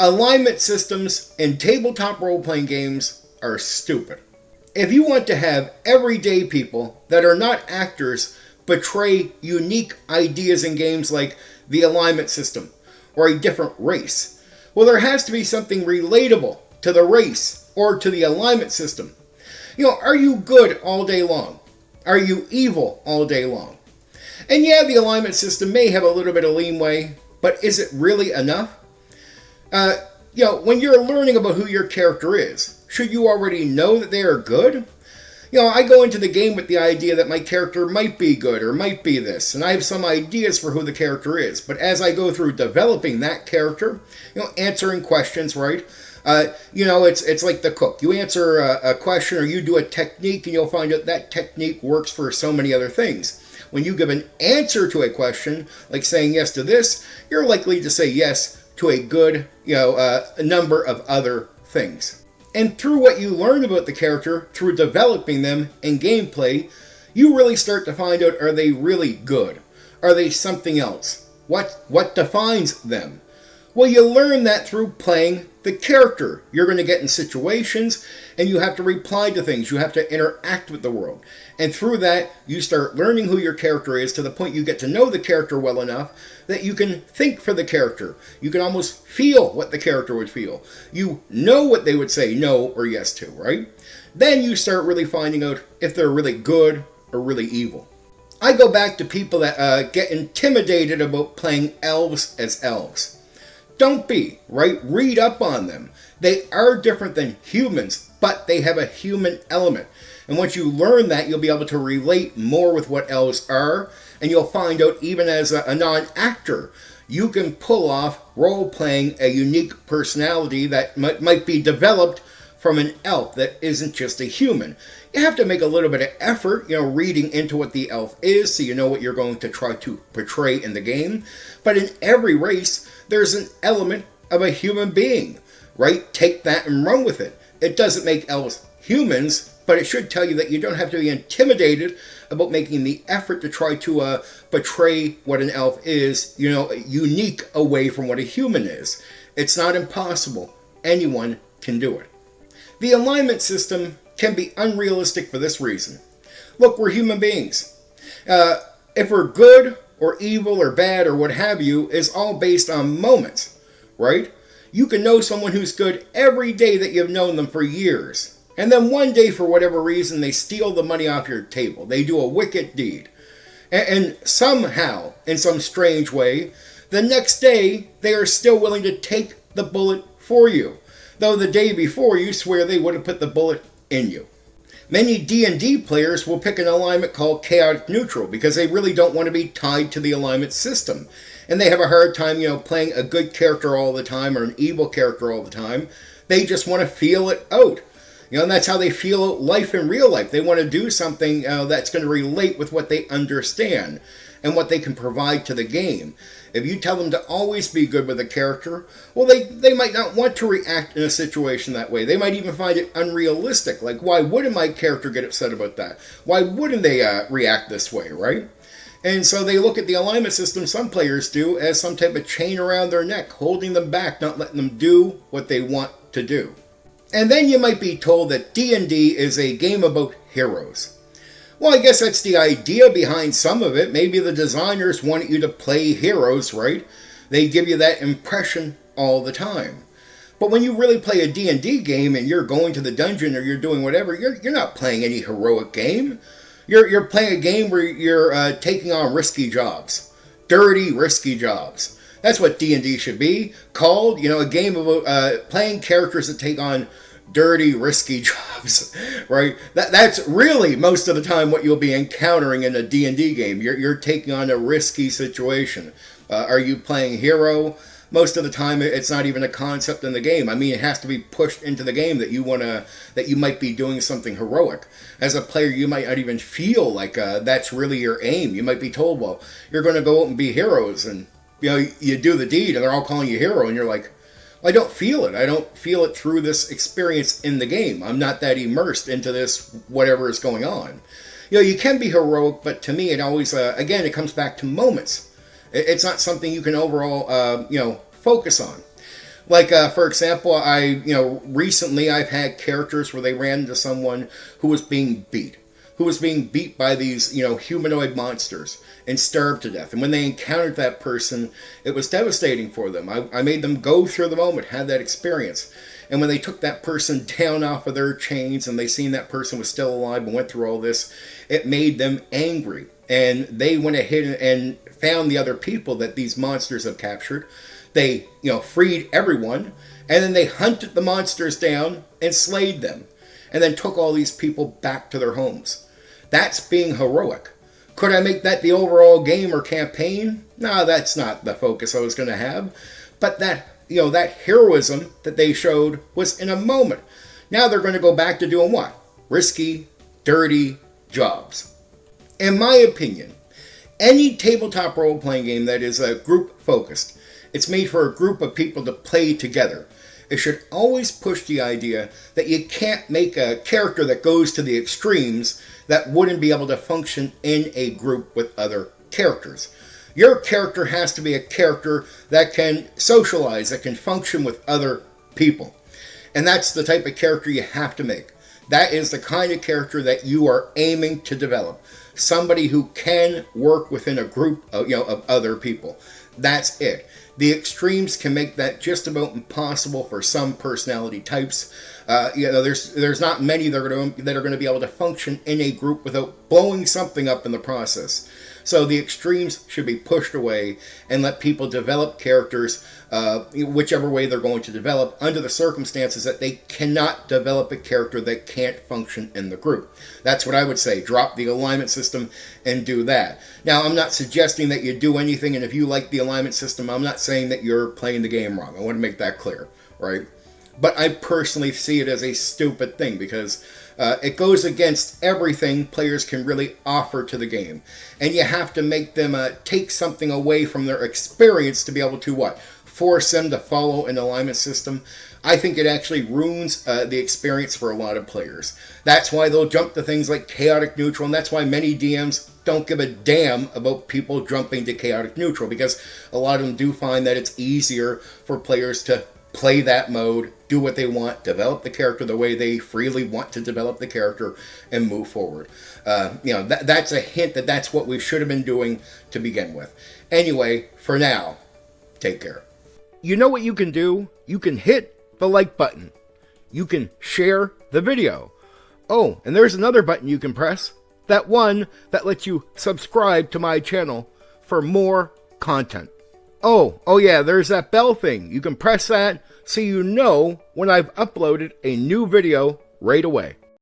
Alignment systems in tabletop role-playing games are stupid. If you want to have everyday people that are not actors portray unique ideas in games like the alignment system or a different race, well, there has to be something relatable to the race or to the alignment system. Are you good all day long? Are you evil all day long? And yeah, the alignment system may have a little bit of leeway, but is it really enough? When you're learning about who your character is, should you already know that they are good? I go into the game with the idea that my character might be good or might be this, and I have some ideas for who the character is. But as I go through developing that character, answering questions, right? It's like the cook. You answer a question or you do a technique, and you'll find out that technique works for so many other things. When you give an answer to a question, like saying yes to this, you're likely to say yes to a good, a number of other things. And through what you learn about the character, through developing them in gameplay, you really start to find out, are they really good? Are they something else? What defines them? Well, you learn that through playing the character. You're going to get in situations and you have to reply to things. You have to interact with the world. And through that, you start learning who your character is to the point you get to know the character well enough that you can think for the character. You can almost feel what the character would feel. You know what they would say no or yes to, right? Then you start really finding out if they're really good or really evil. I go back to people that get intimidated about playing elves as elves. Don't be, right? Read up on them. They are different than humans, but they have a human element. And once you learn that, you'll be able to relate more with what elves are, and you'll find out even as a non-actor, you can pull off role-playing a unique personality that might be developed from an elf that isn't just a human. You have to make a little bit of effort, reading into what the elf is so you know what you're going to try to portray in the game. But in every race, there's an element of a human being, right? Take that and run with it. It doesn't make elves humans, but it should tell you that you don't have to be intimidated about making the effort to try to portray what an elf is, unique away from what a human is. It's not impossible. Anyone can do it. The alignment system can be unrealistic for this reason. Look, we're human beings. If we're good or evil or bad or what have you is all based on moments, right? You can know someone who's good every day that you've known them for years. And then one day, for whatever reason, they steal the money off your table. They do a wicked deed. And somehow, in some strange way, the next day, they are still willing to take the bullet for you. Though the day before, you swear they would have put the bullet in you. Many D&D players will pick an alignment called chaotic neutral because they really don't want to be tied to the alignment system. And they have a hard time, playing a good character all the time or an evil character all the time. They just want to feel it out. And that's how they feel out life in real life. They want to do something that's going to relate with what they understand and what they can provide to the game. If you tell them to always be good with a character, well, they might not want to react in a situation that way. They might even find it unrealistic. Like, why wouldn't my character get upset about that? Why wouldn't they react this way, right? And so they look at the alignment system, some players do, as some type of chain around their neck, holding them back, not letting them do what they want to do. And then you might be told that D&D is a game about heroes. Well, I guess that's the idea behind some of it. Maybe the designers want you to play heroes, right? They give you that impression all the time. But when you really play a D&D game and you're going to the dungeon or you're doing whatever, you're not playing any heroic game. You're playing a game where you're taking on risky jobs. Dirty, risky jobs. That's what D&D should be called. A game about playing characters that take on dirty, risky jobs, right? That's really most of the time what you'll be encountering in a D&D game. You're taking on a risky situation. Are you playing hero? Most of the time, it's not even a concept in the game. I mean, it has to be pushed into the game that you might be doing something heroic. As a player, you might not even feel like that's really your aim. You might be told, well, you're going to go out and be heroes, and you do the deed, and they're all calling you hero, and you're like, I don't feel it. I don't feel it through this experience in the game. I'm not that immersed into this, whatever is going on. You can be heroic, but to me, it always, again, it comes back to moments. It's not something you can overall, focus on. Like, for example, recently I've had characters where they ran into someone who was being beat. Who was being beat by these, humanoid monsters and starved to death. And when they encountered that person, it was devastating for them. I made them go through the moment, have that experience. And when they took that person down off of their chains and they seen that person was still alive and went through all this, it made them angry. And they went ahead and found the other people that these monsters have captured. They, freed everyone. And then they hunted the monsters down and slayed them. And then took all these people back to their homes. That's being heroic. Could I make that the overall game or campaign? No, that's not the focus I was going to have. But that heroism that they showed was in a moment. Now they're going to go back to doing what? Risky, dirty jobs. In my opinion, any tabletop role-playing game that is group-focused, it's made for a group of people to play together. It should always push the idea that you can't make a character that goes to the extremes that wouldn't be able to function in a group with other characters. Your character has to be a character that can socialize, that can function with other people. And that's the type of character you have to make. That is the kind of character that you are aiming to develop. Somebody who can work within a group of other people. That's it. The extremes can make that just about impossible for some personality types. There's not many that are going to be able to function in a group without blowing something up in the process. So the extremes should be pushed away and let people develop characters whichever way they're going to develop under the circumstances that they cannot develop a character that can't function in the group. That's what I would say. Drop the alignment system and do that. Now, I'm not suggesting that you do anything, and if you like the alignment system, I'm not saying that you're playing the game wrong. I want to make that clear, right? But I personally see it as a stupid thing because it goes against everything players can really offer to the game. And you have to make them take something away from their experience to be able to what? Force them to follow an alignment system. I think it actually ruins the experience for a lot of players. That's why they'll jump to things like chaotic neutral, and that's why many DMs don't give a damn about people jumping to chaotic neutral, because a lot of them do find that it's easier for players to play that mode, do what they want, develop the character the way they freely want to develop the character, and move forward. That's a hint that that's what we should have been doing to begin with. Anyway, for now, take care. You know what you can do? You can hit the like button. You can share the video. Oh, and there's another button you can press. That one that lets you subscribe to my channel for more content. Oh yeah, there's that bell thing. You can press that so you know when I've uploaded a new video right away.